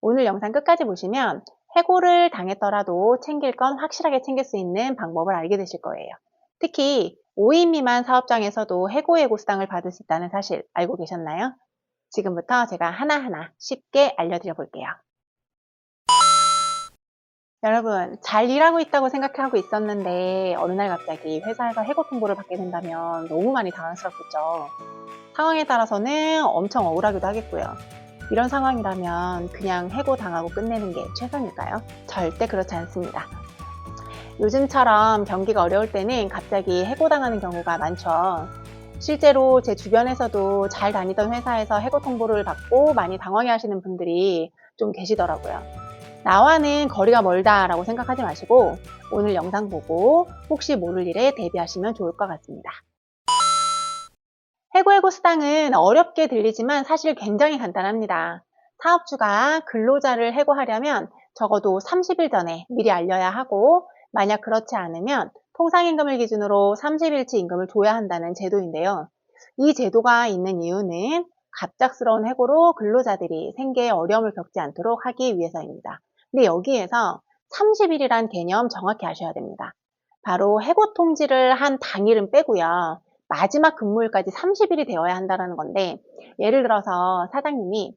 오늘 영상 끝까지 보시면 해고를 당했더라도 챙길 건 확실하게 챙길 수 있는 방법을 알게 되실 거예요. 특히 5인 미만 사업장에서도 해고예고 수당을 받을 수 있다는 사실 알고 계셨나요? 지금부터 제가 하나하나 쉽게 알려드려 볼게요. 여러분, 잘 일하고 있다고 생각하고 있었는데 어느 날 갑자기 회사에서 해고 통보를 받게 된다면 너무 많이 당황스럽겠죠. 상황에 따라서는 엄청 억울하기도 하겠고요. 이런 상황이라면 그냥 해고 당하고 끝내는 게 최선일까요? 절대 그렇지 않습니다. 요즘처럼 경기가 어려울 때는 갑자기 해고당하는 경우가 많죠. 실제로 제 주변에서도 잘 다니던 회사에서 해고 통보를 받고 많이 당황해 하시는 분들이 좀 계시더라고요. 나와는 거리가 멀다라고 생각하지 마시고 오늘 영상 보고 혹시 모를 일에 대비하시면 좋을 것 같습니다. 해고예고 수당은 어렵게 들리지만 사실 굉장히 간단합니다. 사업주가 근로자를 해고하려면 적어도 30일 전에 미리 알려야 하고 만약 그렇지 않으면 통상임금을 기준으로 30일치 임금을 줘야 한다는 제도인데요. 이 제도가 있는 이유는 갑작스러운 해고로 근로자들이 생계에 어려움을 겪지 않도록 하기 위해서입니다. 근데 여기에서 30일이란 개념 정확히 아셔야 됩니다. 바로 해고 통지를 한 당일은 빼고요. 마지막 근무일까지 30일이 되어야 한다는 건데 예를 들어서 사장님이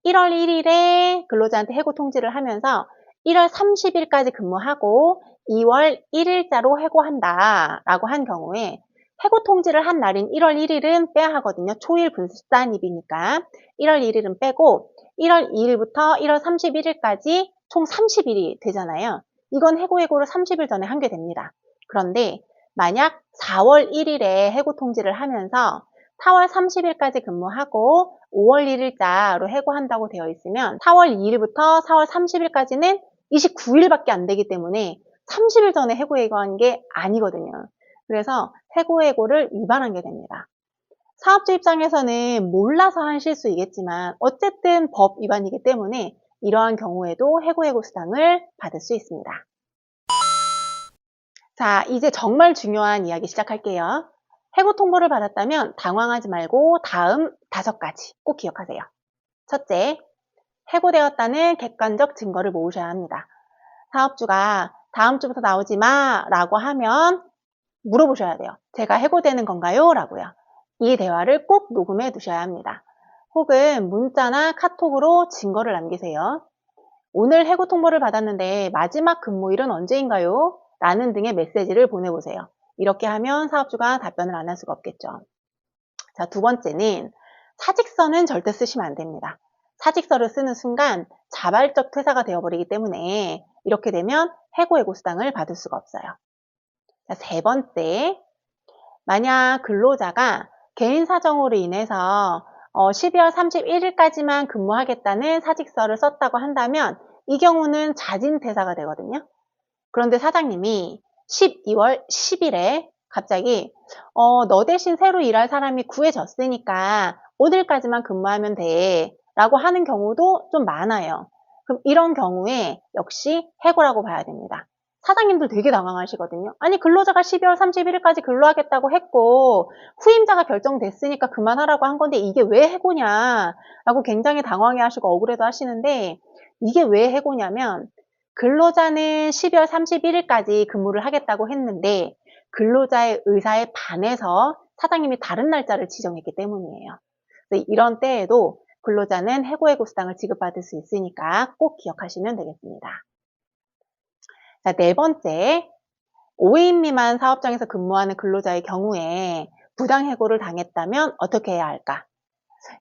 1월 1일에 근로자한테 해고 통지를 하면서 1월 30일까지 근무하고 2월 1일자로 해고한다 라고 한 경우에 해고 통지를 한 날인 1월 1일은 빼야 하거든요. 초일 분산일이니까 1월 1일은 빼고 1월 2일부터 1월 31일까지 총 30일이 되잖아요. 이건 해고예고를 30일 전에 한 게 됩니다. 그런데 만약 4월 1일에 해고 통지를 하면서 4월 30일까지 근무하고 5월 1일자로 해고한다고 되어 있으면 4월 2일부터 4월 30일까지는 29일밖에 안 되기 때문에 30일 전에 해고예고한 게 아니거든요. 그래서 해고예고를 위반한 게 됩니다. 사업주 입장에서는 몰라서 한 실수이겠지만 어쨌든 법 위반이기 때문에 이러한 경우에도 해고예고 수당을 받을 수 있습니다. 자, 이제 정말 중요한 이야기 시작할게요. 해고 통보를 받았다면 당황하지 말고 다음 5가지 꼭 기억하세요. 첫째, 해고되었다는 객관적 증거를 모으셔야 합니다. 사업주가 다음 주부터 나오지 마 라고 하면 물어보셔야 돼요. 제가 해고되는 건가요? 라고요. 이 대화를 꼭 녹음해 두셔야 합니다. 혹은 문자나 카톡으로 증거를 남기세요. 오늘 해고 통보를 받았는데 마지막 근무일은 언제인가요? 라는 등의 메시지를 보내보세요. 이렇게 하면 사업주가 답변을 안 할 수가 없겠죠. 자, 두 번째는 사직서는 절대 쓰시면 안 됩니다. 사직서를 쓰는 순간 자발적 퇴사가 되어버리기 때문에 이렇게 되면 해고예고 수당을 받을 수가 없어요. 자, 세 번째, 만약 근로자가 개인 사정으로 인해서 12월 31일까지만 근무하겠다는 사직서를 썼다고 한다면 이 경우는 자진퇴사가 되거든요. 그런데 사장님이 12월 10일에 갑자기 너 대신 새로 일할 사람이 구해졌으니까 오늘까지만 근무하면 돼 라고 하는 경우도 좀 많아요. 그럼 이런 경우에 역시 해고라고 봐야 됩니다. 사장님들 되게 당황하시거든요. 아니 근로자가 12월 31일까지 근로하겠다고 했고 후임자가 결정됐으니까 그만하라고 한 건데 이게 왜 해고냐 라고 굉장히 당황해 하시고 억울해도 하시는데 이게 왜 해고냐면 근로자는 12월 31일까지 근무를 하겠다고 했는데 근로자의 의사에 반해서 사장님이 다른 날짜를 지정했기 때문이에요. 그래서 이런 때에도 근로자는 해고예고 수당을 지급받을 수 있으니까 꼭 기억하시면 되겠습니다. 자, 네 번째, 5인 미만 사업장에서 근무하는 근로자의 경우에 부당해고를 당했다면 어떻게 해야 할까?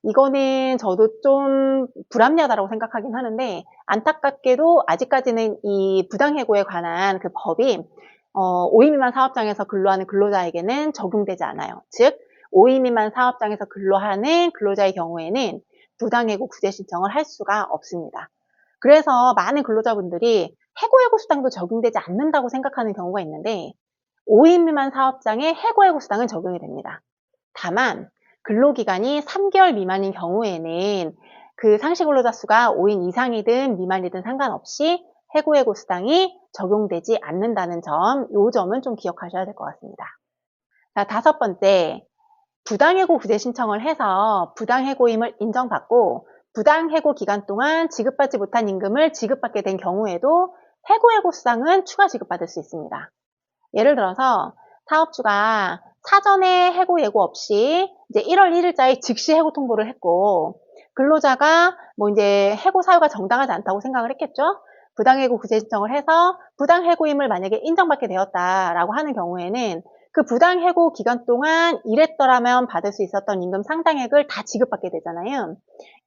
이거는 저도 좀 불합리하다고 생각하긴 하는데 안타깝게도 아직까지는 이 부당해고에 관한 그 법이 5인 미만 사업장에서 근로하는 근로자에게는 적용되지 않아요. 즉 5인 미만 사업장에서 근로하는 근로자의 경우에는 부당해고 구제 신청을 할 수가 없습니다. 그래서 많은 근로자분들이 해고예고 수당도 적용되지 않는다고 생각하는 경우가 있는데 5인 미만 사업장에 해고예고 수당은 적용이 됩니다. 다만 근로기간이 3개월 미만인 경우에는 그 상시 근로자 수가 5인 이상이든 미만이든 상관없이 해고예고 수당이 적용되지 않는다는 점, 이 점은 좀 기억하셔야 될 것 같습니다. 자, 5번째, 부당해고 구제 신청을 해서 부당해고임을 인정받고 부당 해고 기간 동안 지급받지 못한 임금을 지급받게 된 경우에도 해고수당은 추가 지급받을 수 있습니다. 예를 들어서 사업주가 사전에 해고 예고 없이 이제 1월 1일자에 즉시 해고 통보를 했고, 근로자가 이제 해고 사유가 정당하지 않다고 생각을 했겠죠? 부당해고 구제 신청을 해서 부당해고임을 만약에 인정받게 되었다라고 하는 경우에는 그 부당해고 기간 동안 일했더라면 받을 수 있었던 임금 상당액을 다 지급받게 되잖아요.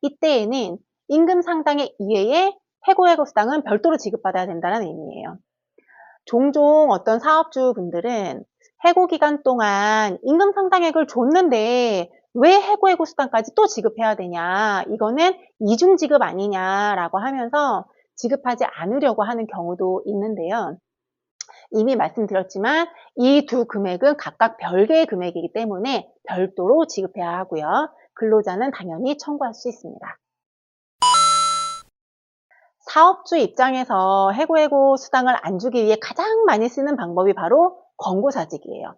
이때에는 임금 상당액 이외에 해고수당은 별도로 지급받아야 된다는 의미예요. 종종 어떤 사업주분들은 해고 기간 동안 임금 상당액을 줬는데 왜 해고수당까지 또 지급해야 되냐, 이거는 이중 지급 아니냐라고 하면서 지급하지 않으려고 하는 경우도 있는데요. 이미 말씀드렸지만 이 두 금액은 각각 별개의 금액이기 때문에 별도로 지급해야 하고요. 근로자는 당연히 청구할 수 있습니다. 사업주 입장에서 해고수당을 안 주기 위해 가장 많이 쓰는 방법이 바로 권고사직이에요.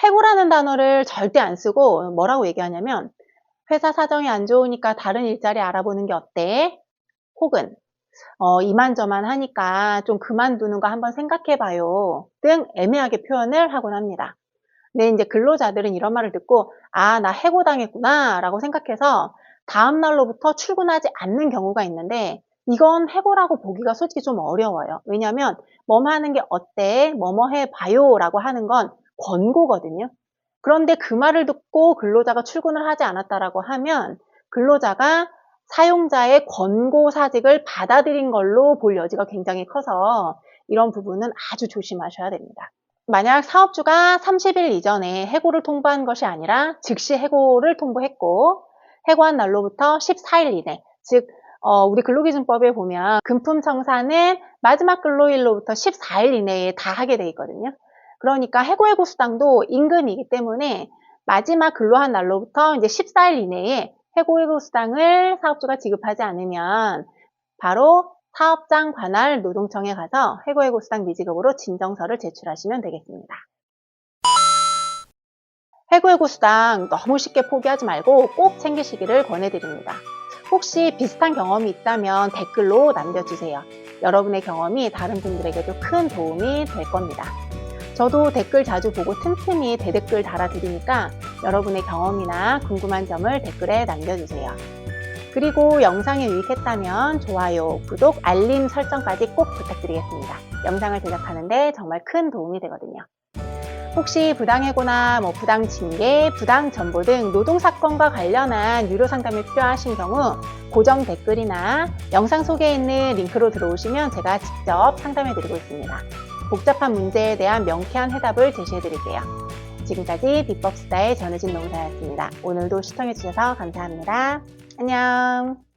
해고라는 단어를 절대 안 쓰고 뭐라고 얘기하냐면, 회사 사정이 안 좋으니까 다른 일자리 알아보는 게 어때? 혹은 이만저만 하니까 좀 그만두는 거 한번 생각해봐요 등 애매하게 표현을 하곤 합니다. 근데 이제 근로자들은 이런 말을 듣고 나 해고당했구나 라고 생각해서 다음 날로부터 출근하지 않는 경우가 있는데, 이건 해고라고 보기가 솔직히 좀 어려워요. 왜냐하면 뭐뭐 하는 게 어때? 뭐뭐 해봐요 라고 하는 건 권고거든요. 그런데 그 말을 듣고 근로자가 출근을 하지 않았다라고 하면 근로자가 사용자의 권고사직을 받아들인 걸로 볼 여지가 굉장히 커서 이런 부분은 아주 조심하셔야 됩니다. 만약 사업주가 30일 이전에 해고를 통보한 것이 아니라 즉시 해고를 통보했고, 해고한 날로부터 14일 이내, 즉 우리 근로기준법에 보면 금품청산은 마지막 근로일로부터 14일 이내에 다 하게 돼 있거든요. 그러니까 해고수당도 임금이기 때문에 마지막 근로한 날로부터 이제 14일 이내에 해고수당을 사업주가 지급하지 않으면 바로 사업장 관할 노동청에 가서 해고수당 미지급으로 진정서를 제출하시면 되겠습니다. 해고수당 너무 쉽게 포기하지 말고 꼭 챙기시기를 권해드립니다. 혹시 비슷한 경험이 있다면 댓글로 남겨주세요. 여러분의 경험이 다른 분들에게도 큰 도움이 될 겁니다. 저도 댓글 자주 보고 틈틈이 대댓글 달아드리니까 여러분의 경험이나 궁금한 점을 댓글에 남겨주세요. 그리고 영상이 유익했다면 좋아요, 구독, 알림 설정까지 꼭 부탁드리겠습니다. 영상을 제작하는데 정말 큰 도움이 되거든요. 혹시 부당해고나 부당징계, 부당전보 등 노동사건과 관련한 유료 상담이 필요하신 경우 고정 댓글이나 영상 소개에 있는 링크로 들어오시면 제가 직접 상담해드리고 있습니다. 복잡한 문제에 대한 명쾌한 해답을 제시해드릴게요. 지금까지 비법스타의 전혜진 농사였습니다. 오늘도 시청해주셔서 감사합니다. 안녕.